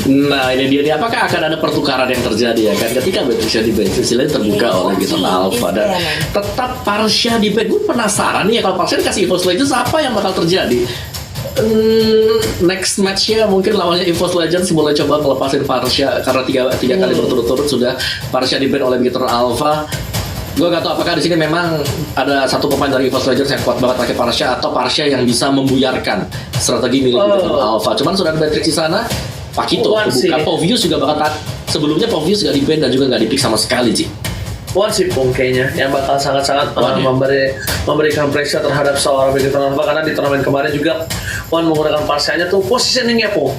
Nah ini dia nih, apakah akan ada pertukaran yang terjadi ya kan ketika Beatrix di ban, sisi lain terbuka oleh Bigetron Alpha dan tetap Parsia di ban. Gue penasaran nih ya, kalau Parsia dikasih EVOS Legends apa yang bakal terjadi. Next matchnya mungkin lawannya EVOS Legends mulai coba ngelepasin Parsia karena tiga kali berturut-turut sudah Parsia di ban oleh Bigetron Alpha. Gue gak tahu apakah di sini memang ada satu pemain dari EVOS Legends yang kuat banget pakai Parsia atau Parsia yang bisa membuyarkan strategi milik Bigetron Alpha. Cuman sudah ada Beatrix di sana. Pakito, bukan Povius juga bakal sebelumnya Povius gak di-ban dan juga gak di-pick sama sekali sih. One sih Pung kayaknya yang bakal sangat-sangat memberikan pressure terhadap seorang Bigetron Alpha, karena di turnamen kemarin juga One menggunakan Parsianya tuh positioningnya Pung.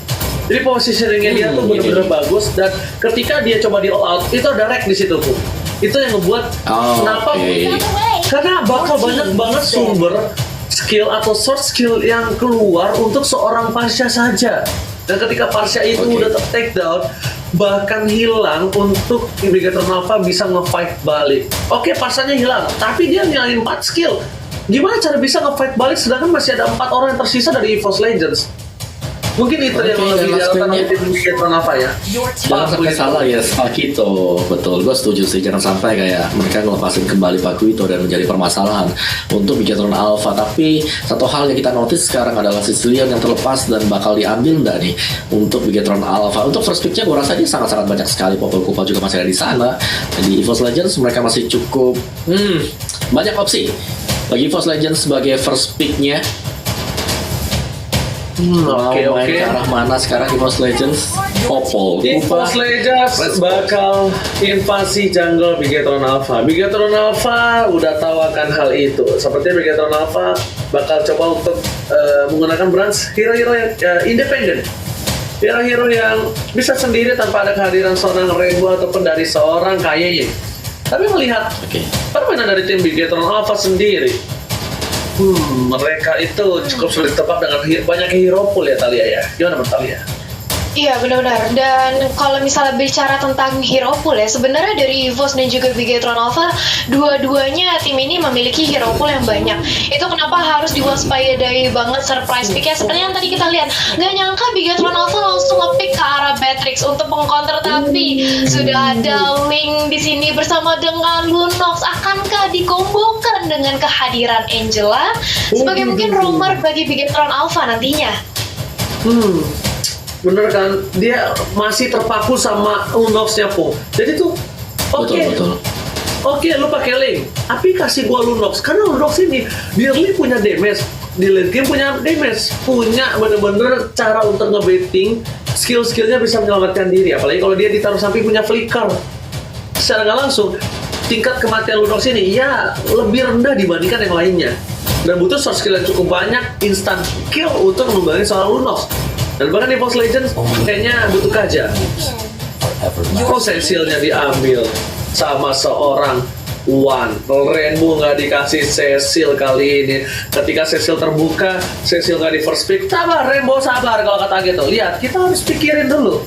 Jadi positioningnya dia tuh benar-benar bagus, dan ketika dia coba di all out itu ada rek di situ Pung. Itu yang ngebuat kenapa? Karena bakal banyak banget sumber skill atau source skill yang keluar untuk seorang Parsia saja. Dan ketika Parsia itu udah take down, bahkan hilang untuk Bigetron Alpha bisa nge-fight balik. Parsianya hilang, tapi dia ngilangin 4 skill. Gimana cara bisa nge-fight balik sedangkan masih ada 4 orang yang tersisa dari EVOS Legends? Mungkin itu yang lebih dilakukan tim Bigetron Alpha ya. Jangan sampai salah ya Pakito. Betul, gue setuju sih. Jangan sampai kayak mereka ngelepasin kembali Pakito dan menjadi permasalahan untuk Bigetron Alpha. Tapi satu hal yang kita notice sekarang adalah Sicilian yang terlepas dan bakal diambil nggak nih untuk Bigetron Alpha. Untuk first picknya gue rasa dia sangat-sangat banyak sekali. Popol Kupa juga masih ada di sana. Di EVOS Legends mereka masih cukup banyak opsi bagi EVOS Legends sebagai first picknya. Main ke arah mana sekarang EVOS Legends? Popol EVOS Legends bakal invasi jungle Bigetron Alpha. Bigetron Alpha udah tahu akan hal itu. Sepertinya Bigetron Alpha bakal coba untuk menggunakan branch hero-hero yang independen, hero-hero yang bisa sendiri tanpa ada kehadiran seorang Rainbow ataupun dari seorang Kaye. Tapi melihat permainan dari tim Bigetron Alpha sendiri, mereka itu cukup sulit tebak dengan banyak hero pool ya Talia ya. Gimana menurut Talia? Iya benar-benar. Dan kalau misalnya bicara tentang hero pool ya, sebenarnya dari EVOS dan juga Bigetron Alpha, dua-duanya tim ini memiliki hero pool yang banyak. Itu kenapa harus diwaspadai banget surprise pick-nya. Seperti yang tadi kita lihat, nggak nyangka Bigetron Alpha langsung nge-pick ke arah Beatrix untuk mengcounter, tapi sudah ada Link di sini bersama dengan Lunox. Akankah dikombokan dengan kehadiran Angela sebagai mungkin rumor bagi Bigetron Alpha nantinya? Bener kan, dia masih terpaku sama Lunox-nya Po. Jadi tuh oke, lu pakai Link, tapi kasih gua Lunox, karena Lunox ini di early punya damage, di late game punya damage, punya bener-bener cara untuk ngebaiting, skill-skillnya bisa menyelamatkan diri. Apalagi kalau dia ditaruh samping punya flicker, secara nggak langsung tingkat kematian Lunox ini ya lebih rendah dibandingkan yang lainnya, dan butuh source skill yang cukup banyak, instant kill untuk membangun seorang Lunox. Dan bahkan di EVOS Legends kayaknya butuh kaja. Cecilnya diambil sama seorang One. Rainbow nggak dikasih Cecil kali ini. Ketika Cecil terbuka, Cecil nggak di first pick. Sabar Rainbow, sabar kalau kata gitu. Lihat, kita harus pikirin dulu.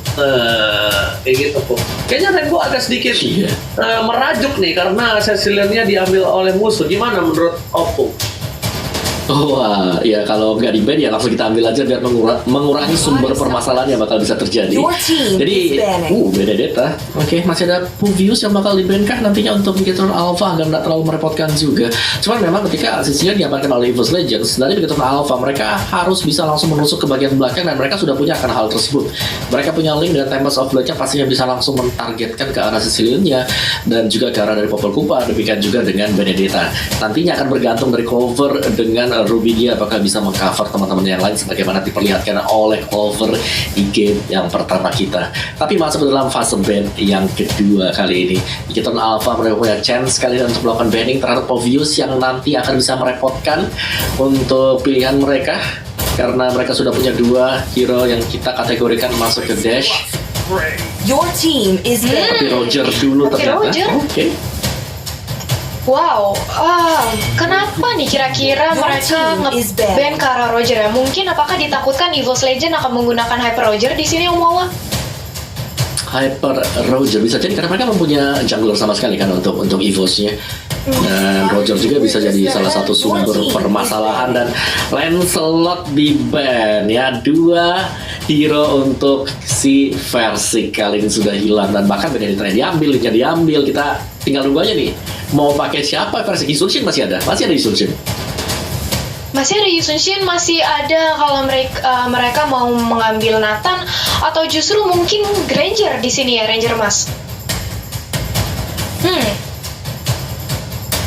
Kayak gitu kok. Kayaknya Rainbow agak sedikit merajuk nih karena Cecilnya diambil oleh musuh. Gimana menurut Oppo? Wah, ya kalau nggak di ban ya langsung kita ambil aja biar mengurangi sumber permasalahan yang bakal bisa terjadi. Jadi, Benedetta. Masih ada Povius yang bakal di ban kah nantinya untuk Bigetron Alpha, agar nggak terlalu merepotkan juga. Cuman memang ketika sisinya diamankan oleh EVOS Legends dari Bigetron Alpha, mereka harus bisa langsung menusuk ke bagian belakang dan mereka sudah punya akan hal tersebut. Mereka punya Link dan Tempest of Blood-nya pastinya bisa langsung mentargetkan ke arah Sicilian-nya dan juga ke arah dari Popol Kupa, demikian juga dengan Benedetta. Nantinya akan bergantung dari cover dengan Ruby, dia apakah bisa mengcover teman-teman yang lain sebagaimana diperlihatkan oleh Clover di game yang pertama kita. Tapi masuk ke dalam fase ban yang kedua kali ini, Bigetron Alpha mereka punya chance sekali untuk melakukan banning terhadap Povius yang nanti akan bisa merepotkan untuk pilihan mereka karena mereka sudah punya dua hero yang kita kategorikan masuk ke dash. Tapi Roger dulu ternyata. Wow, kenapa nih kira-kira mereka nge-ban ke arah Roger ya? Mungkin apakah ditakutkan EVOS Legend akan menggunakan Hyper Roger di sini, Om Wawa? Hyper Roger bisa jadi karena mereka mempunyai jungler sama sekali kan untuk EVOS-nya. Dan Roger juga bisa jadi salah satu sumber permasalahan. Dan Lancelot di ban ya, 2 hero untuk si versi kali ini sudah hilang. Dan bahkan Benedetta diambil, kita tinggal nunggu aja nih mau pakai siapa versi. Isulshin masih ada Isulshin. Masih ada Yusunshin, masih ada kalau mereka mau mengambil Nathan atau justru mungkin Granger di sini ya, Ranger Mas.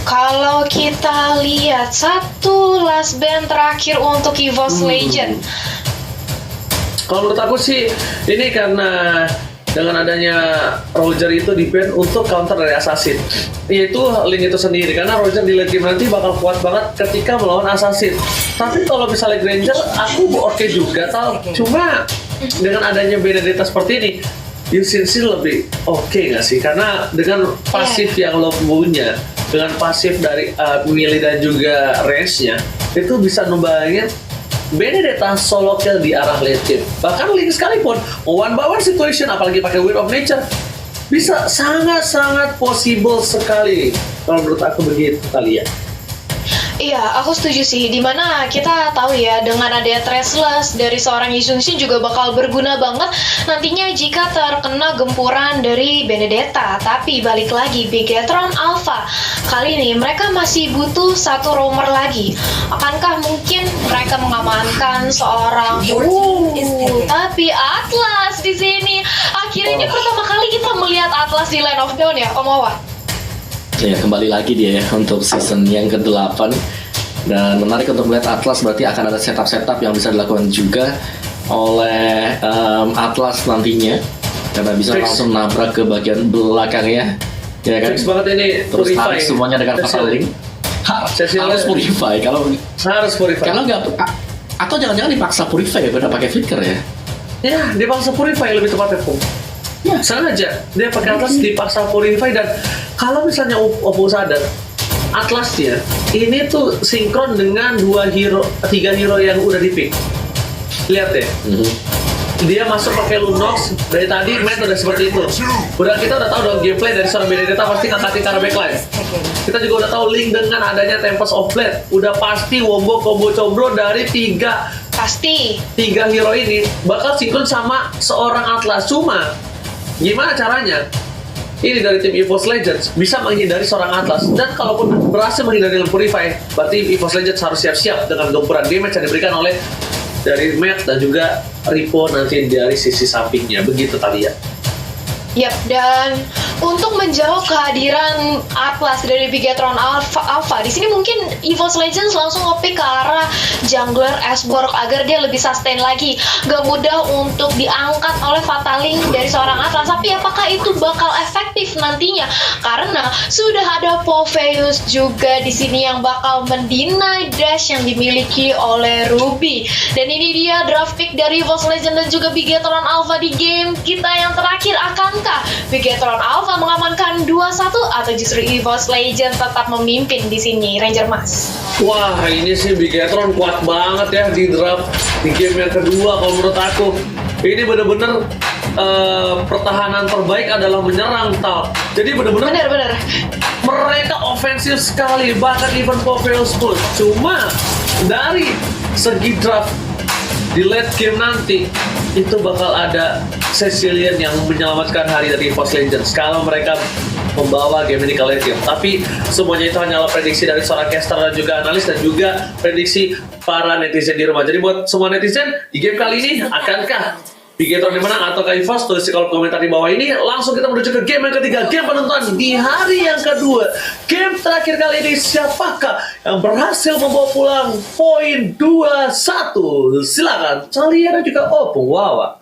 Kalau kita lihat satu last band terakhir untuk EVOS Legend. Kalau menurut aku sih ini karena dengan adanya Roger itu di-ban untuk counter dari Assassin, yaitu Link itu sendiri, karena Roger di late game nanti bakal kuat banget ketika melawan Assassin. Tapi kalau misalnya Granger, aku oke juga tau, cuma dengan adanya Benedetta seperti ini, Yusunshin lebih oke nggak sih? Karena dengan pasif yang lo punya, dengan pasif dari melee dan juga range-nya, itu bisa numbangin Benedetta solo kill di arah late game. Bahkan Link sekalipun one by one situation, apalagi pakai Wind of Nature, bisa sangat-sangat possible sekali. Kalau menurut aku begitu kali ya. Iya, aku setuju sih. Dimana kita tahu ya, dengan adanya Traceless dari seorang Yusunshin juga bakal berguna banget nantinya jika terkena gempuran dari Benedetta. Tapi balik lagi, Bigetron Alpha kali ini mereka masih butuh satu roamer lagi. Akankah mungkin mereka mengamankan seorang tapi Atlas di sini. Akhirnya ini pertama kali kita melihat Atlas di Land of Dawn ya, Om Wawa. Ya, kembali lagi dia ya untuk season yang ke-8. Dan menarik untuk melihat Atlas, berarti akan ada setup-setup yang bisa dilakukan juga oleh Atlas nantinya, karena bisa langsung nabrak ke bagian belakangnya, ya kan? Fix banget ini. Terus Purify tarik semuanya dengan Fatal Link. Harus Purify, harus Purify. Kalau nggak, atau jangan-jangan dipaksa Purify ya, beda pakai Flicker ya? Ya, dipaksa Purify lebih tepatnya, Pung. Ya, sengaja dia pakai Atlas dipaksa Purify. Dan kalau misalnya Oppo sadar, Atlasnya ini tuh sinkron dengan 3 hero yang udah di pick. Lihat deh, dia masuk pakai Lunox. Dari tadi Matt udah seperti itu. Kita udah tahu dong gameplay dari seorang Benedetta pasti ngangkatin karena backline. Kita juga udah tahu Link dengan adanya Tempest of Blade, udah pasti wombo combo combro dari 3 hero ini bakal sinkron sama seorang Atlas. Cuma gimana caranya? Ini dari tim EVOS Legends bisa menghindari seorang Atlas, dan kalaupun berhasil menghindari dengan Purify, berarti EVOS Legends harus siap-siap dengan gempuran damage yang diberikan oleh dari Matt dan juga Ripo nanti dari sisi sampingnya. Begitu tadi ya. Yap, dan untuk menjawab kehadiran Atlas dari Bigetron Alpha, di sini mungkin EVOS Legends langsung nge-pick ke arah jungler Asborg agar dia lebih sustain lagi. Gak mudah untuk diangkat oleh Fataling dari seorang Atlas, tapi apakah itu bakal efektif nantinya? Karena sudah ada Popheus juga di sini yang bakal mendinai dash yang dimiliki oleh Ruby. Dan ini dia draft pick dari EVOS Legends dan juga Bigetron Alpha di game kita yang terakhir. Akankah Bigetron Alpha mengamankan 2-1 atau justru EVOS Legends tetap memimpin di sini, Ranger Mas? Wah, ini sih Bigetron kuat banget ya di draft di game yang kedua. Kalau menurut aku ini bener-bener pertahanan terbaik adalah menyerang, Tal. Jadi bener-bener mereka ofensif sekali, bahkan even Popheus pun. Cuma dari segi draft di late game nanti itu bakal ada Cecilian yang menyelamatkan hari dari EVOS Legends kalau mereka membawa game ini ke late game. Tapi semuanya itu hanyalah prediksi dari seorang caster dan juga analis, dan juga prediksi para netizen di rumah. Jadi buat semua netizen, di game kali ini akankah Bigetron menang atau EVOS? Tulis di kolom komentar di bawah ini. Langsung kita menuju ke game yang ketiga, game penentuan di hari yang kedua. Game terakhir kali ini, siapakah yang berhasil membawa pulang poin 2-1? Silakan Calia dan juga Opung Wawa.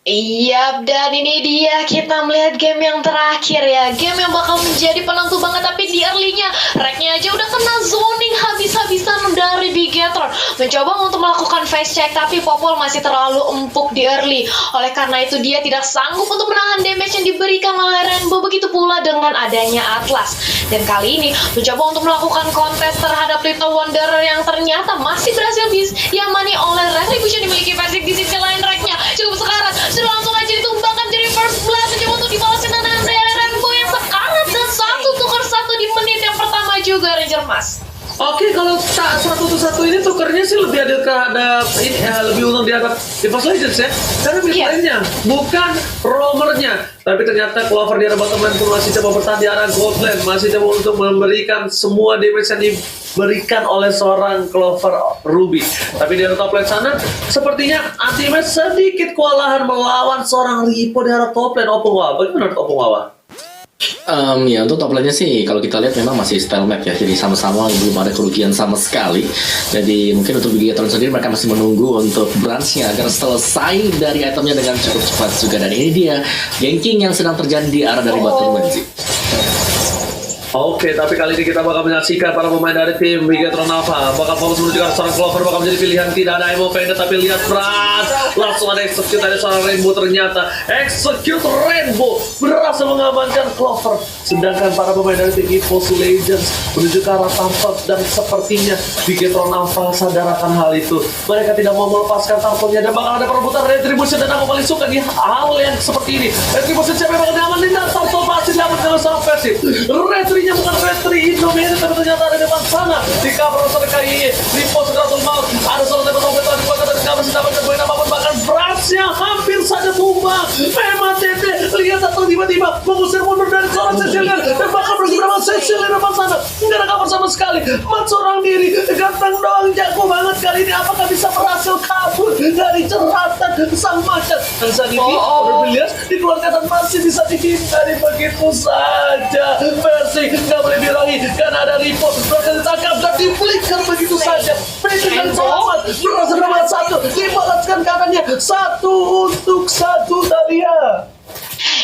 Iya, dan ini dia kita melihat game yang terakhir ya. Game yang bakal menjadi penentu banget, tapi di early-nya Rek-nya aja udah kena zoning habis-habisan dari Bigetron. Mencoba untuk melakukan face check, tapi Popol masih terlalu empuk di early. Oleh karena itu dia tidak sanggup untuk menahan damage yang diberikan oleh Rainbow. Begitu pula dengan adanya Atlas. Dan kali ini mencoba untuk melakukan kontes terhadap Little Wanderer yang ternyata masih berhasil diamani oleh Retribution dimiliki versi di sisi lain. Rek-nya cukup sekarat, sudah langsung aja ditumbangkan jadi first blood, mencoba untuk dibalaskan dengan Rainbow yang sekarat, dan 1-1 di menit yang pertama Mas. Oke, kalau satu ini tukernya sih lebih adil terhadap ini lebih untung di hadap League Legends ya. Karena mid lane-nya bukan roamernya. Tapi ternyata Clover di arah bottom lane pun masih coba bertahan di arah gold lane, masih coba untuk memberikan semua damage yang diberikan oleh seorang Clover Ruby. Tapi di arah top lane sana sepertinya Ultimate sedikit kewalahan melawan seorang Ripo di arah top lane. Opung Wawa, bagaimana menurut Opung Wawa? Ya untuk top lane-nya sih kalau kita lihat memang masih stalemate ya, jadi sama-sama belum ada kerugian sama sekali. Jadi mungkin untuk Bigetron sendiri mereka masih menunggu untuk branch-nya agar selesai dari itemnya dengan cukup cepat juga. Dan ini dia ganking yang sedang terjadi di arah dari bottom lane sih. Oke, tapi kali ini kita bakal menyaksikan para pemain dari tim Bigetron Alpha bakal fokus menuju ke arah seorang Clover, bakal menjadi pilihan. Tidak ada Emo Feng, tapi lihat Brans langsung ada execute dari seorang Rainbow. Ternyata execute Rainbow berhasil mengamankan Clover, sedangkan para pemain dari tim EVOS Legends menuju ke arah Tampak. Dan sepertinya Bigetron Alpha sadar akan hal itu. Mereka tidak mau melepaskan tampaknya dan bakal ada perebutan Retribution. Dan aku paling suka di hal yang seperti ini. Retribution siapa yang bakal diamanin, dan Tartel pasti diaman dengan sangat versi. Retrinya bukan Retri Indonesia, tapi ternyata ada di depan sana di cover oleh KIE. Ripo Sekratul Maut, ada seorang tempat obat di kota dari cover tidak berpoin apapun, bahkan Bransnya hampir saja tumbang. Memang Tete lihat atau tiba-tiba mengusir mundur dari seorang Cecilia dan bahkan bersama Cecilia di depan sana. Nggak ada cover sama sekali, mat seorang diri ganteng doang, jago banget kali ini. Apakah bisa berhasil kabur dari ceratan sang macan? Dan saat ini Orbilias dikeluarkan dan masih bisa dihindari begitu saja. Versi nggak boleh diraih karena ada Ripo berhasil ditangkap dan diflicker begitu saja. Pencetan dan selamat berhasil nomor satu, dibalaskan kanannya 1-1 Dahlia.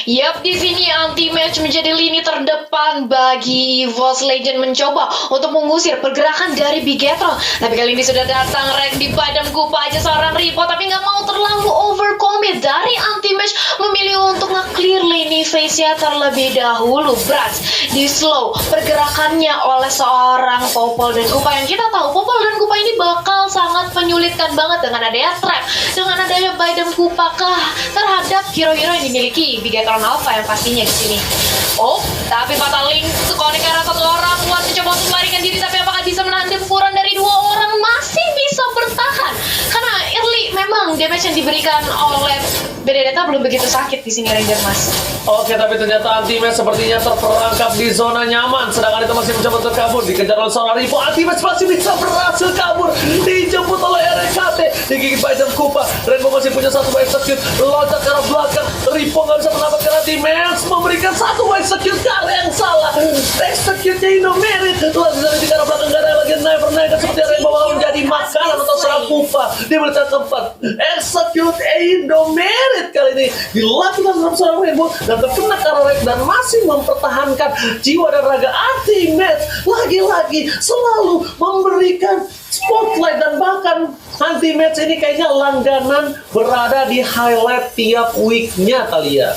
Yap, di sini anti-match menjadi lini terdepan bagi EVOS Legend mencoba untuk mengusir pergerakan dari Bigetron. Tapi kali ini sudah datang rank di padam kupa aja seorang Ripo, tapi nggak mau terlalu overcommit. Dari anti-match memilih untuk nge-clear lini face-nya terlebih dahulu. Brans di slow pergerakannya oleh seorang Popol dan Kupa, yang kita tahu Popol dan Kupa ini bakal sangat menyulitkan banget dengan adanya trap, dengan adanya padam kupa terhadap hero-hero yang dimiliki Bigetron Alpha yang pastinya di sini. Oh, tapi Fatal Link connect karena satu orang. Wan mencoba untuk melarikan diri, tapi apakah bisa menahan gempuran dari dua orang? Masih bisa bertahan karena early memang damage yang diberikan oleh Benedetta belum begitu sakit di sini Ranger Mas. Oke, tapi ternyata Ultimate sepertinya terperangkap di zona nyaman, sedangkan itu masih mencoba untuk kabur, dikejar oleh seorang Ripo. Ultimate masih bisa berhasil kabur, dijemput oleh RKT, digigit Biden Kupa. Rainbow masih punya satu execute, loncat ke arah belakang. Ripo nggak bisa mendapatkan Ultimate, memberikan satu execute ke arah yang salah. Execute-nya Indomerit, langsung dari ke arah belakang, gak ada lagi Never seperti Rainbow bakal menjadi makanan atau serang Kupa di menit keempat. Execute Indomerit kali ini dilakukan dalam seorang Rainbow dan terkena karek dan masih mempertahankan jiwa dan raga. Ultimate lagi-lagi selalu memberikan spotlight, dan bahkan Ultimate ini kayaknya langganan berada di highlight tiap weeknya kali ya.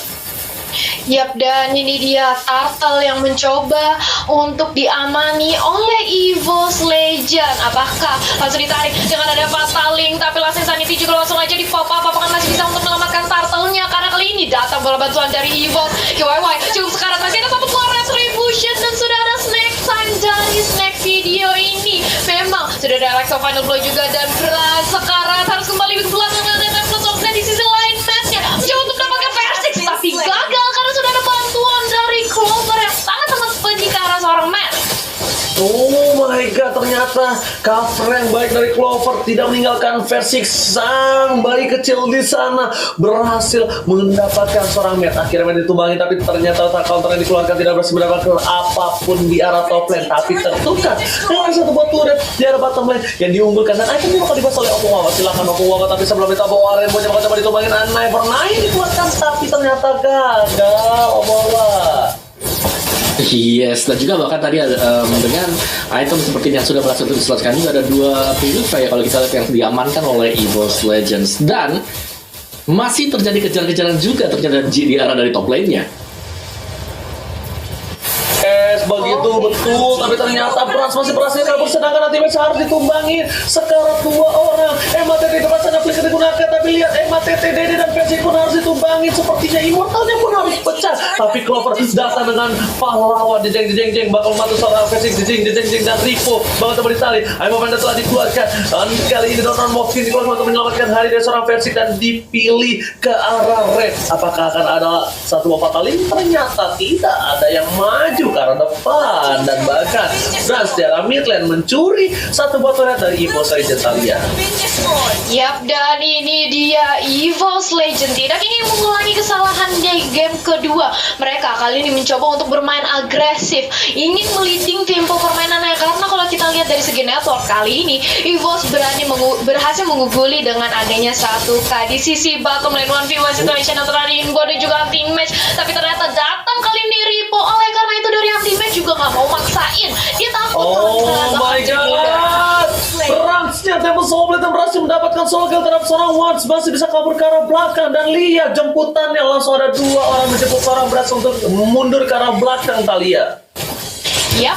Yap, dan ini dia Turtle yang mencoba untuk diamani oleh EVOS Legend. Apakah langsung ditarik dengan ada Fatal Link, tapi langsung Sanity juga langsung aja di pop up. Apakah masih bisa untuk menyelamatkan Turtle-nya? Karena kali ini datang bola bantuan dari EVOS. KYY cukup sekarat, masih ada satu keluar Retribution dan sudah ada snack time dari snack video ini. Memang sudah ada Alexa Final Blow juga, dan berat sekarat harus kembali ke belakang dan plus di sisi lain matchnya mencoba untuk mendapatkan Persix, tapi gagal karena sudah ada bantuan dari Clover yang sangat-sangat pedih ke arah seorang Matt. Oh my god, ternyata cover yang baik dari Clover tidak meninggalkan Persix. Sang bayi kecil di sana berhasil mendapatkan seorang Matt. Akhirnya Matt ditumbangi, tapi ternyata counter yang dikeluarkan tidak berhasil mendapatkan apapun di arah top lane, tapi tertukar dengan satu buah turret di arah bottom lane yang diunggulkan. Dan itemnya bakal dibahas oleh Opung Wawa. Silahkan Opung Wawa, tapi sebelum itu Opung Wawa Rainbow coba ditumbangin Never dikeluarkan, tapi ternyata gagal Opung Wawa. Yes, dan juga bahkan tadi dengan item seperti yang sudah berhasil diselesaikan juga ada dua purify kalau kita lihat yang diamankan oleh EVOS Legends, dan masih terjadi kejar-kejaran juga ternyata di arah dari top lane-nya. Begitu betul, tapi ternyata Brans masih berhasil kabur, sedangkan nanti match harus ditumbangi sekarat dua orang. MATT depan sana flicker digunakan, tapi lihat MATT Dede dan Persik pun harus ditumbangi. Sepertinya Immortalnya pun harus pecah, Tapi Clover datang dengan pahlawan jeng bakal membantu seorang Versix jeng dan Ripo bakal kembali tali. Ayo Panda telah dikeluarkan dan kali ini Donovan Mofin dikeluarkan untuk menyelamatkan hari dari seorang Versix dan dipilih ke arah red. Apakah akan ada satu fatality? Ternyata tidak ada yang maju ke arah depan dan bahkan Brans di arah mid lane mencuri satu botol red dari EVOS Legend Thalia. Yap, dan ini dia EVOS Legend tidak ingin mengulangi kesalahan di game kedua. Mereka kali ini mencoba untuk bermain agresif, ingin meliding tempo permainannya, karena kalau kita lihat dari segi network kali ini EVOS berhasil mengguguli dengan adanya 1K di sisi bottom lane 1v1 situation antara Ringo dan juga anti match. Tapi ternyata datang kali ini Ripo, oleh karena itu dari anti match juga nggak mau maksain, dia takut. Oh my god, Bransnya Temple Soul Blade berhasil mendapatkan solo kill terhadap seorang Wans, masih bisa kabur ke arah belakang dan lihat jemputannya langsung ada dua orang menjemput seorang Brans untuk mundur ke arah belakang Thalia. Yap.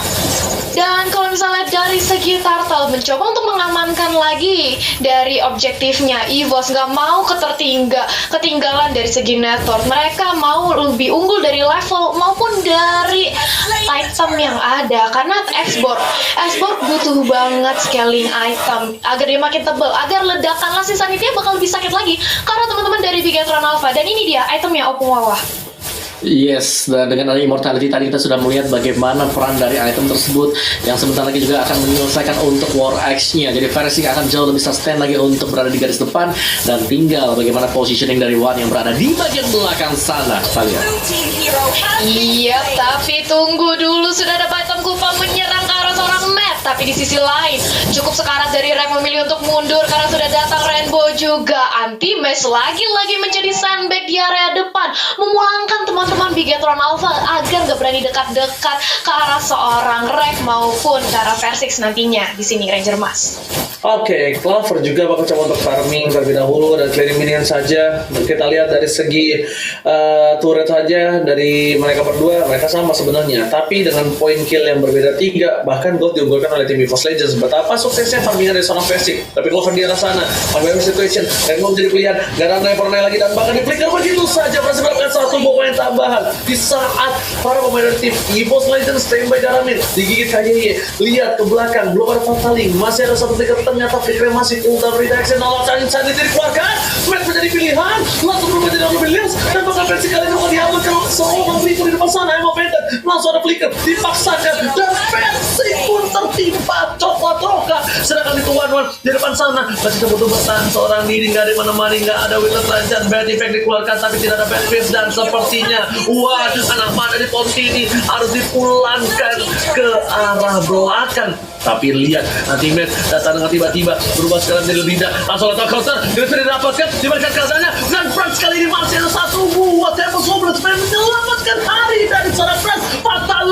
Dan kalau misalnya dari segi Turtle mencoba untuk mengamankan lagi dari objektifnya, EVOS nggak mau ketinggalan dari segi network. Mereka mau lebih unggul dari level maupun dari item yang ada, karena Xborg butuh banget scaling item agar dia makin tebal, agar ledakan Last Insanity bakal lebih sakit lagi karena teman-teman dari Bigetron Alpha. Dan ini dia itemnya Opung Wawah. Yes, dan dengan adanya Immortality tadi kita sudah melihat bagaimana peran dari item tersebut yang sebentar lagi juga akan menyelesaikan untuk War X-nya. Jadi Versix akan jauh lebih sustain lagi untuk berada di garis depan, dan tinggal bagaimana positioning dari Wan yang berada di bagian belakang sana. Kalian. Iya, tapi tunggu dulu, sudah ada item Kupa menyerang ke arah seorang Matt. Tapi di sisi lain cukup sekarat dari Rek memilih untuk mundur karena sudah datang Rainbow juga. Anti-match lagi-lagi menjadi sandbag di area depan, memulangkan teman-teman Bigetron Alpha agar gak berani dekat-dekat ke arah seorang Rek maupun ke arah Versix nantinya di sini Ranger Mas. Oke, Clover juga bakal coba untuk farming terlebih dahulu dan clearing minion saja. Kita lihat dari segi turret saja dari mereka berdua, mereka sama sebenarnya, tapi dengan poin kill yang berbeda 3, bahkan gold diunggulkan oleh tim EVOS Legends. Betapa suksesnya farmingan dari seorang Versix, tapi Clover di arah sana, farming situation, Rainbow menjadi pilihan, gak ada naik lagi dan bahkan di flicker begitu saja berhasil mendapatkan satu poin tambahan di saat para pemain dari tim EVOS Legends standby di arah mid, digigit KYY. Lihat ke belakang, belum ada fataling, masih ada satu flicker, ternyata flicker masih ultra redaction, alasan insanity dikeluarkan, Matt menjadi pilihan, langsung berubah jadi double billions, dan bahkan Versix kali ini mau diamankan seorang flicker di depan sana, Emma Penta, langsung ada flicker, dipaksakan, dan Versix pun tertimpa coklat roka, sedangkan itu Wan di depan sana, masih kebutuhan bertahan seorang diri, nggak ada mana-mana, nggak ada Witness Ranger, bad effect dikeluarkan, tapi tidak ada bad face, dan sepertinya Wan, anak mana di ponti ini harus dipulangkan ke arah belakang. Tapi lihat, nanti Matt datang dengan tiba-tiba berubah sekarang menjadi lebih dah, langsung letak counter, dia sudah didapatkan, diberikan keadaannya, dan Brans kali ini masih ada satu buat Temple Soul Blade menyelamatkan hari dari seorang Brans. Fatal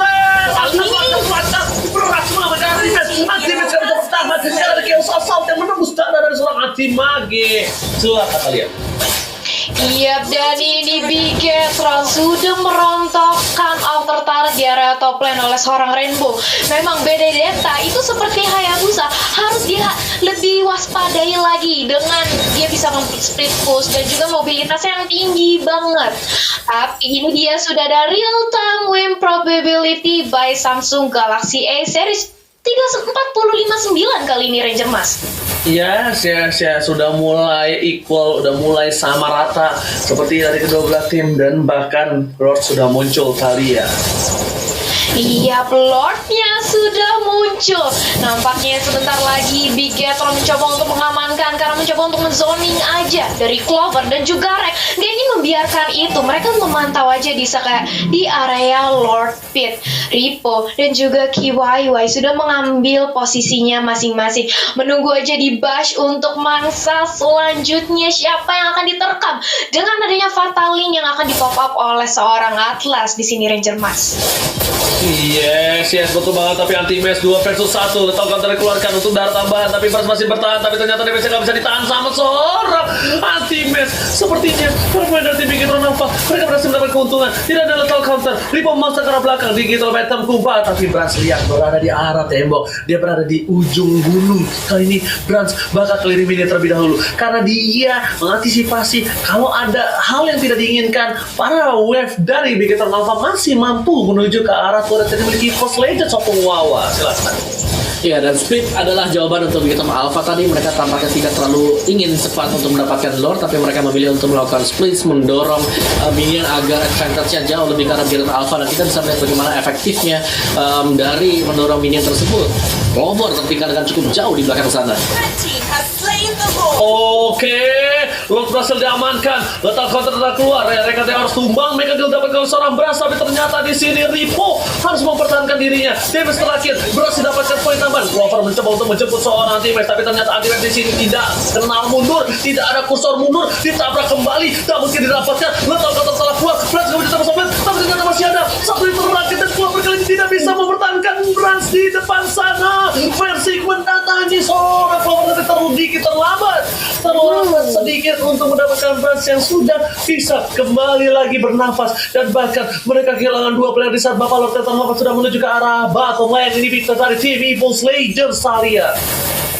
berat melamatkan Anti-Match gak bisa bertahan, karena ada Chaos Assault yang menembus dada dari seorang Anti-Mage. Silakan kalian. Iya, dan ini Bigetron sudah merontokkan outer turret di area top lane oleh seorang Rainbow. Memang Benedetta itu seperti Hayabusa, harus dia lebih waspadai lagi dengan dia bisa split push dan juga mobilitasnya yang tinggi banget. Tapi ini dia sudah ada real time win probability by Samsung Galaxy A series 345.9 kali ini Ranger Mas. Yes, sudah mulai equal, udah mulai sama rata seperti dari kedua belah tim, dan bahkan Lord sudah muncul Thalia. Iya, Lordnya sudah muncul. Nampaknya sebentar lagi Bigetron mencoba untuk mengamankan karena mencoba untuk menzoning aja dari Clover dan juga Rek. Dia ingin membiarkan itu. Mereka memantau aja di area Lord Pit. Ripo dan juga KYY sudah mengambil posisinya masing-masing. Menunggu aja di bash untuk mangsa selanjutnya siapa yang akan diterkam dengan adanya Fataling yang akan di pop up oleh seorang Atlas di sini Ranger Mas. Yes, betul banget. Tapi anti-match 2 versus 1. Lethal counter dikeluarkan untuk darah tambahan. Tapi Brans masih bertahan. Tapi ternyata damage nggak bisa ditahan sama seorang anti-match. Sepertinya permainan tim Bigetron Alpha, mereka berhasil mendapat keuntungan. Tidak ada lethal counter. Ripo memaksa ke arah belakang. Digital Phantom Kumpa. Tapi Brans lihat berada di arah tembok. Dia berada di ujung gunung. Kali ini Brans bakal keliling minion terlebih dahulu. Karena dia mengantisipasi kalau ada hal yang tidak diinginkan. Para wave dari Bigetron Alpha masih mampu menuju ke arah turret yang dimiliki Force Legend Sopung Wawa. Silakan. Ya, dan split adalah jawaban untuk Bigetron Alpha tadi. Mereka tampaknya tidak terlalu ingin cepat untuk mendapatkan lore, tapi mereka memilih untuk melakukan split, mendorong minion agar advantage-nya jauh lebih ke arah Bigetron Alpha, dan kita bisa melihat bagaimana efektifnya dari mendorong minion tersebut. Clover tertinggal dengan cukup jauh di belakang sana. Oke, Lord berhasil diamankan. Lethal counter telah keluar. Mereka harus tumbang. Mega Kill dapat kalau seorang Brans, tapi ternyata di sini Ripo harus mempertahankan dirinya. Damage terakhir berhasil dapatkan poin tambahan. Clover mencoba untuk menjemput seorang anti-match, tapi ternyata anti-match di sini tidak kenal mundur, tidak ada kursor mundur, ditabrak kembali, tak mungkin didapatkan. Lethal counter telah keluar. Brans gak bisa sampai, tapi ternyata masih ada satu yang terakhir, dan Clover kali ini tidak bisa mempertahankan Brans di depan sana. Versi mendatangi seorang Clover, tapi terlambat sedikit untuk mendapatkan Brans yang sudah bisa kembali lagi bernafas, dan bahkan mereka kehilangan 2 player di saat Bapak Lord Tetanova sudah menuju ke arah bottom lane. Ini victor dari tim Evil Legends Salia.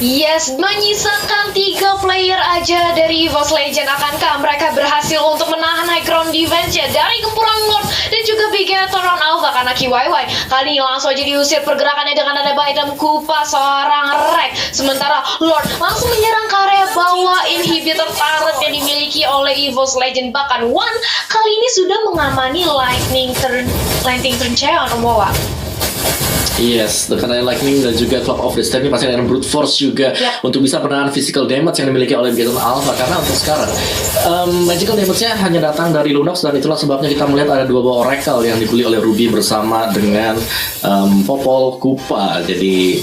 Yes, menyisakan 3 player aja dari EVOS Legend. Akankah mereka berhasil untuk menahan high ground defense ya dari gempuran Lord dan juga Bigetron Alpha? Karena KYY kali ini langsung aja diusir pergerakannya dengan ada item Kupa seorang Rek. Sementara Lord langsung menyerang ke area bawah inhibitor turret yang dimiliki oleh EVOS Legend. Bahkan One kali ini sudah mengamani Lightning turn Cheon Omowa. Yes, dengan Lightning dan juga Club of the Stem ini pasti dengan brute force juga untuk bisa menahan physical damage yang dimiliki oleh Bigetron Alpha. Karena untuk sekarang magical damage-nya hanya datang dari Lunox, dan itulah sebabnya kita melihat ada 2 buah Oracle yang dibeli oleh Ruby bersama dengan Popol Kupa. Jadi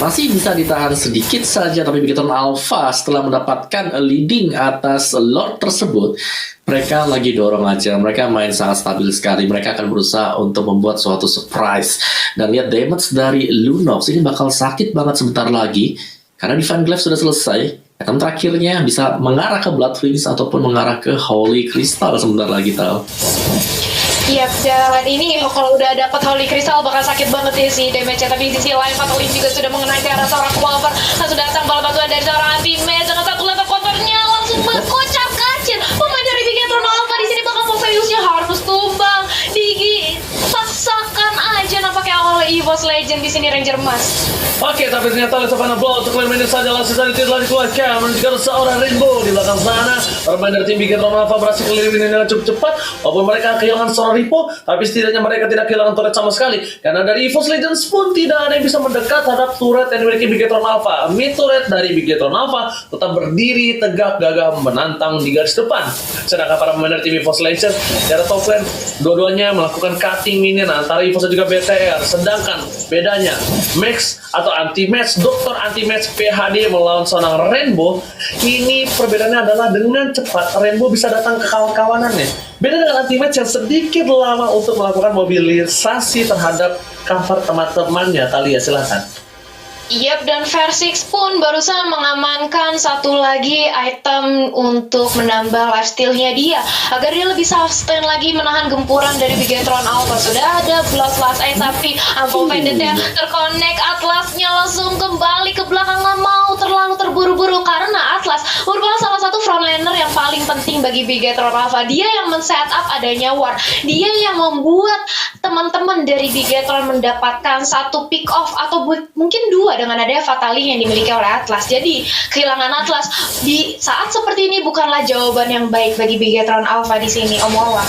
masih bisa ditahan sedikit saja, tapi Bigetron Alpha setelah mendapatkan leading atas Lord tersebut, mereka lagi dorong aja. Mereka main sangat stabil sekali. Mereka akan berusaha untuk membuat suatu surprise. Dan lihat damage dari Lunox ini bakal sakit banget sebentar lagi, karena Divine Glaive sudah selesai. Item terakhirnya bisa mengarah ke Blood Wings ataupun mengarah ke Holy Crystal sebentar lagi, Tal. Iya, dan ini kalau udah dapat Holy Crystal bakal sakit banget ya sih damage-nya. Tapi di sisi lain Fatalin juga sudah mengenai ke arah seorang Clover. Langsung datang bala bantuan dari seorang anti-match dengan satu letak counternya langsung berkocak kacir. Pemain dari Bigetron Alpha di sini bakal Popeyusnya harus tumbang. Paksakan aja nampaknya oleh EVOS Legend di sini Ranger Emas. Oke, tapi ternyata oleh Savannah Blow untuk klaim menit saja langsung saja telah dikeluarkan menuju ke seorang Rainbow di belakang sana. Pemain dari tim Bigetron Alpha berhasil keliling dengan cukup cepat. Walaupun mereka kehilangan seorang Ripo, tapi setidaknya mereka tidak kehilangan turret sama sekali. Karena dari EVOS Legends pun tidak ada yang bisa mendekat terhadap turret yang dimiliki Bigetron Alpha. Mid turret dari Bigetron Alpha tetap berdiri tegak gagah menantang di garis depan. Sedangkan para pemain dari tim EVOS Legends dari top lane, dua-duanya melakukan cutting minion antara EVOS dan juga BTR. Sedangkan bedanya Max atau anti-match, dokter anti-match PHD melawan seorang Rainbow, ini perbedaannya adalah dengan cepat Rainbow bisa datang ke kawan-kawanannya. Beda dengan anti-match yang sedikit lama untuk melakukan mobilisasi terhadap cover teman-temannya. Talia, silakan. Yap, dan Versix pun barusan mengamankan satu lagi item untuk menambah lifesteal-nya dia agar dia lebih sustain lagi menahan gempuran dari Bigetron Alpha. Sudah ada Bloodlust tapi Unfold Vendetta terkonek, Atlasnya langsung kembali ke belakang, nggak mau terlalu terburu-buru karena Atlas merupakan salah satu frontliner yang paling penting bagi Bigetron Alpha. Dia yang men-setup adanya war, dia yang membuat teman-teman dari Bigetron mendapatkan satu pick off atau mungkin 2 dengan adanya Fatalin yang dimiliki oleh Atlas. Jadi kehilangan Atlas di saat seperti ini bukanlah jawaban yang baik bagi Bigetron Alpha di sini, Om Wawa.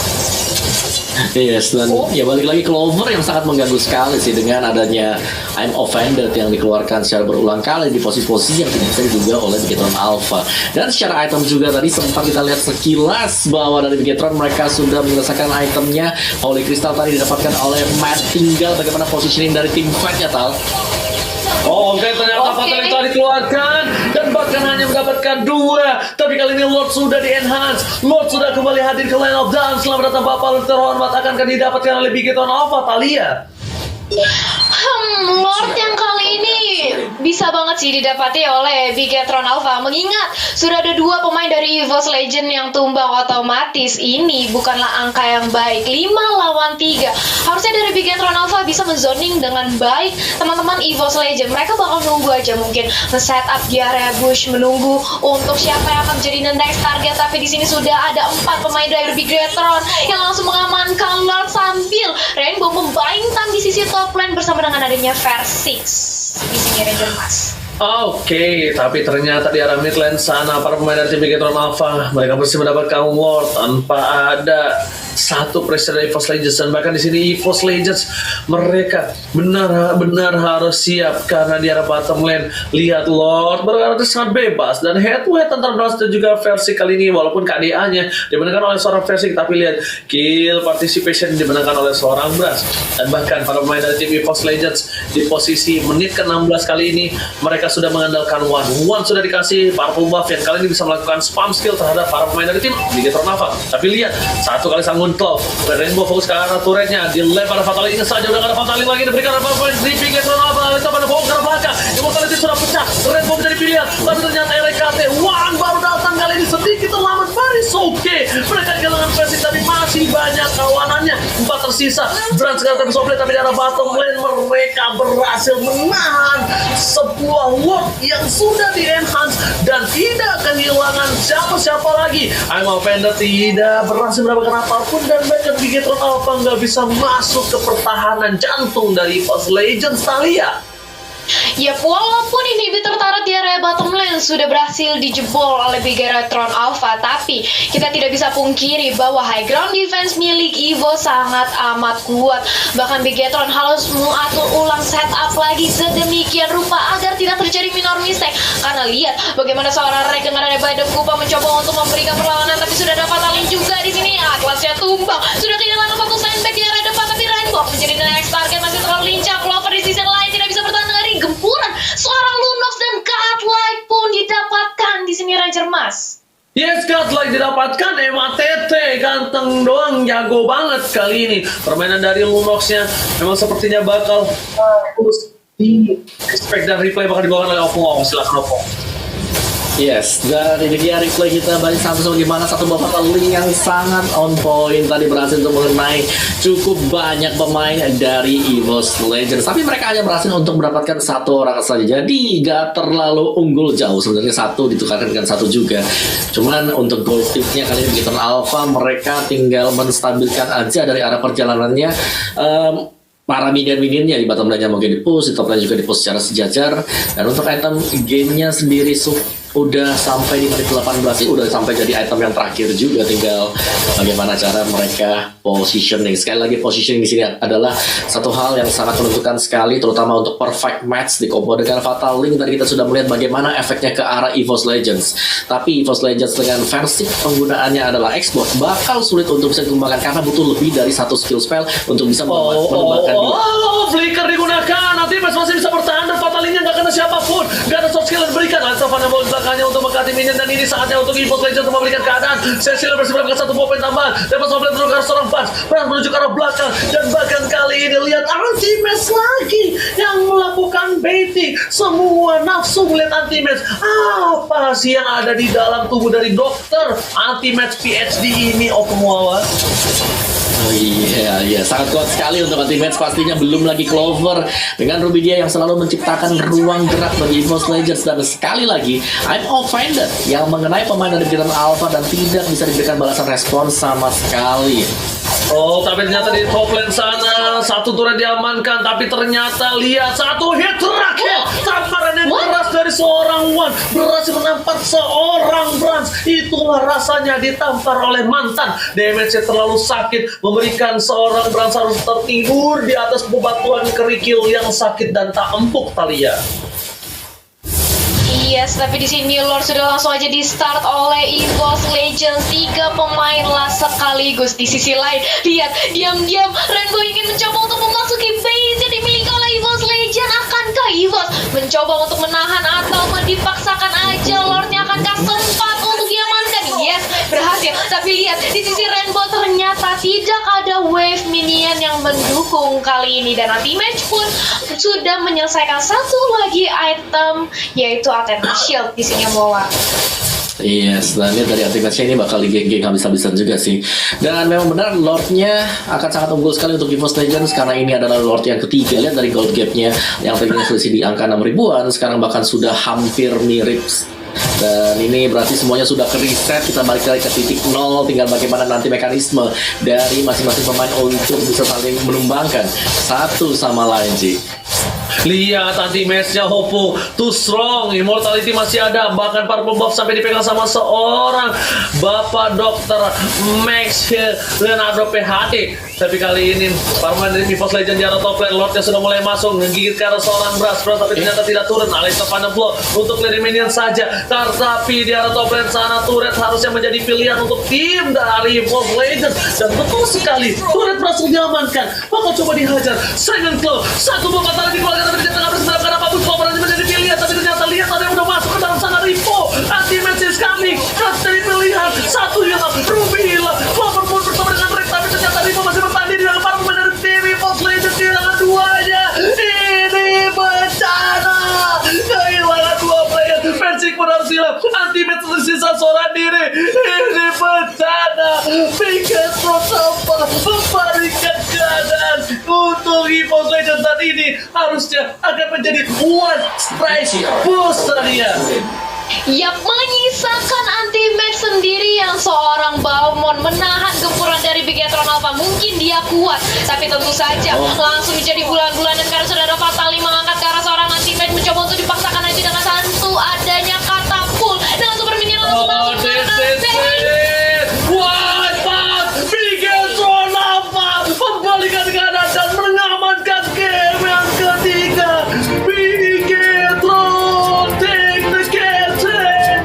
Yes, dan ya balik lagi Clover yang sangat mengganggu sekali sih dengan adanya I'm Offended yang dikeluarkan secara berulang kali di posisi-posisi yang tidak bisa diduga oleh Bigetron Alpha. Dan secara item juga tadi sempat kita lihat sekilas bahwa dari Bigetron mereka sudah menyelesaikan itemnya. Holy Crystal tadi didapatkan oleh Matt. Tinggal bagaimana positioning dari tim fight ya, Tal. Oke, ternyata Fatalin telah dikeluarkan dan bahkan bahkan hanya mendapatkan 2. Tapi kali ini Lord sudah di-enhance. Lord sudah kembali hadir ke line of dance. Selamat datang Bapak terhormat, akankah didapatkan oleh Bigetron Alpha, Thalia? Lord yang kali ini bisa banget sih didapati oleh Bigetron Alpha. Mengingat sudah ada 2 pemain dari EVOS Legend yang tumbang otomatis. Ini bukanlah angka yang baik. 5 lawan 3. Harusnya dari Bigetron Alpha bisa menzoning dengan baik teman-teman EVOS Legend. Mereka bakal nunggu aja mungkin nge-setup di area bush, menunggu untuk siapa yang akan menjadi the next target. Tapi di sini sudah ada 4 pemain dari Bigetron yang langsung mengamankan Lord sambil Rainbow membayang di sisi top lane bersama dengan adanya Versix di sini Ranger Mas. Oke, tapi ternyata di arah mid lane sana para pemain dari tim Bigetron Alpha mereka bersih mendapatkan ward tanpa ada satu pressure dari EVOS Legends. Dan bahkan di sini EVOS Legends mereka benar-benar harus siap karena di arah bottom lane lihat Lord berada sangat bebas dan head to head antara Brans dan juga Versix kali ini, walaupun KDA-nya dimenangkan oleh seorang Versix, tapi lihat kill participation dimenangkan oleh seorang Brans. Dan bahkan para pemain dari tim EVOS Legends di posisi menit ke-16 kali ini mereka sudah mengandalkan One sudah dikasih purple buff yang kali ini bisa melakukan spam skill terhadap para pemain dari tim Bigetron Alpha. Tapi lihat satu kali sanggun Clove, Rainbow fokus ke arah turretnya, dilempar Fataling saja, udah gak ada Fataling lagi, diberikan apa poin di Bigetron Alpha. Lihat pada bawah ke belakang, Immortality sudah pecah, Rainbow menjadi pilihan, tapi ternyata LKT One baru datang kali ini sedikit terlambat. Baris oke, mereka kehilangan Versix tapi masih banyak kawanannya, 4 tersisa. Brand sekarang tersoblet, tapi di arah bottom lane mereka berhasil menahan sebuah ward yang sudah di-enhance dan tidak kehilangan siapa-siapa lagi. I'm Offender tidak berhasil mendapatkan apapun dan bahkan Bigetron Alpha nggak bisa masuk ke pertahanan jantung dari EVOS Legends, Thalia. Yap, walaupun inhibitor turret di area bottom lane sudah berhasil dijebol oleh Bigetron Alpha, tapi kita tidak bisa pungkiri bahwa high ground defense milik EVOS sangat amat kuat. Bahkan Bigetron harus mengatur ulang setup lagi sedemikian rupa agar tidak terjadi minor mistake. Karena lihat bagaimana seorang Rek dengan ada Badam Kupa mencoba untuk memberikan perlawanan, tapi sudah dapat Alin juga di sini. Atlasnya tumbang, sudah kehilangan fokus lineback di area depan, tapi Rainbow menjadi the next target, masih terlalu lincah. Clover di sisi lain tidak bisa bertahan dari gempuran seorang Lunox dan Godlike pun didapatkan di sini Ranger Mas. Yes, Godlike didapatkan. MATT ganteng doang, jago banget kali ini. Permainan dari Lunox-nya memang sepertinya bakal terus di expect dan replay bakal dibawakan oleh Oppo. Silakan Oppo. Yes, dan ini dia replay kita banyak sampai gimana satu babak link yang sangat on point tadi berhasil untuk mengenai cukup banyak pemain dari EVOS Legends, tapi mereka hanya berhasil untuk mendapatkan 1 orang saja, jadi gak terlalu unggul jauh sebenarnya. 1 ditukarkan dengan 1 juga, cuman untuk gold tipnya kali ini Bigetron Alpha mereka tinggal menstabilkan aja dari arah perjalanannya. Para minion-minionnya di bottom lane-nya mungkin di-push, di top lane juga di-push secara sejajar. Dan untuk item gamenya sendiri udah sampai di menit 18 sih, udah sampai jadi item yang terakhir juga, tinggal bagaimana cara mereka positioning. Sekali lagi positioning di sini adalah satu hal yang sangat menentukan sekali, terutama untuk perfect match di combo dengan Fatal Link. Tadi kita sudah melihat bagaimana efeknya ke arah EVOS Legends, tapi EVOS Legends dengan versi penggunaannya adalah export bakal sulit untuk bisa dikembangkan karena butuh lebih dari 1 skill spell untuk bisa menembakkan dia. Flicker digunakan, nanti masih bisa bertahan dan Fatal Link-nya nggak kena siapapun, nggak ada soft skill yang diberikan. Atau Vanable hanya untuk mengganti minion, dan ini saatnya untuk EVOS Legends untuk memberikan keadaan. Cecil bersih mendapatkan 1 poin tambahan, dapat sampai menuju ke arah seorang Brans menuju ke arah belakang, dan bahkan kali ini lihat Anti-Match lagi yang melakukan baiting. Semua nafsu melihat Anti-Match. Apa sih yang ada di dalam tubuh dari dokter Anti-Match PhD ini, Okumawa? Oh iya, sangat kuat sekali untuk Anti-Match pastinya. Belum lagi Clover dengan Rubidia yang selalu menciptakan ruang gerak bagi EVOS Legends. Dan sekali lagi, I'm Offended yang mengenai pemain dari Bigetron Alpha dan tidak bisa diberikan balasan respons sama sekali. Oh, tapi ternyata di top lane sana 1 turret diamankan, tapi ternyata lihat 1 hit terakhir. Tamparan yang keras dari seorang One berhasil menampar seorang Brans. Itulah rasanya ditampar oleh mantan. Damage-nya terlalu sakit, memberikan seorang Brans harus tertidur di atas bebatuan kerikil yang sakit dan tak empuk, Thalia. Yes, tapi di sini Lord sudah langsung aja di start oleh EVOS Legends. 3 pemain lah sekaligus. Di sisi lain, lihat diam-diam Rainbow ingin mencoba untuk memasuki base yang dimiliki oleh EVOS Legends. Akankah EVOS mencoba untuk menahan atau dipaksakan aja Lordnya akankah sempat untuk diamankan? Yes, berhasil. Tapi lihat di sisi Rainbow ternyata tidak ada wave minion yang mendukung kali ini, dan anti-match pun sudah menyelesaikan satu lagi item, yaitu Athena Shield di sini Moa. Yes, dan lihat dari aktivitasnya ini bakal digeng-geng habis-habisan juga sih. Dan memang benar Lordnya akan sangat unggul sekali untuk EVOS Legends karena ini adalah Lord yang ketiga. Lihat dari gold gapnya yang tadinya selisih di angka 6 ribuan, sekarang bahkan sudah hampir mirip. Dan ini berarti semuanya sudah ke reset. Kita balik lagi ke titik nol. Tinggal bagaimana nanti mekanisme dari masing-masing pemain untuk bisa saling menumbangkan satu sama lain sih. Lihat anti-match-nya Hopu too strong, immortality masih ada, bahkan purple buff sampai dipegang sama seorang Bapak Dokter Max Leonardo PHD. Tapi kali ini Parman dari EVOS Legends di arah top lane, Lordnya sudah mulai masuk, ngegigit ke arah seorang Brass, tapi ternyata tidak turun. Alexa Final Blow untuk lane minion saja. Tapi di arah top lane sana turret harusnya menjadi pilihan untuk tim dari EVOS Legends. Dan betul sekali, turret berhasil diamankan. Maka coba dihajar, Silent Claw, satu buah kata lagi keluarga, tapi ternyata nggak bisa melakukan apapun. Claw berhasil menjadi pilihan, tapi ternyata lihat ada yang udah masuk ke dalam sana. Ripo, anti-match is coming, harus jadi pilihan. Satu hilang, Ruby hilang, Clover pun bersama dengan Rick, tapi ternyata Ripo masih bertanding di dalam para pemain dari tim EVOS Legends kehilangan duanya. Ini bencana, kehilangan dua player. Persik pun harus hilang, anti-match tersisa seorang diri. Ini bencana, Bigetron tanpa memberikan keadaan untuk EVOS Legends saat ini harusnya akan menjadi one strike booster dia. Yap, menyisakan anti-match sendiri yang seorang Balmond menahan gempuran dari Bigetron Alpha. Mungkin dia kuat, tapi tentu saja langsung menjadi bulan-bulanan karena sudah ada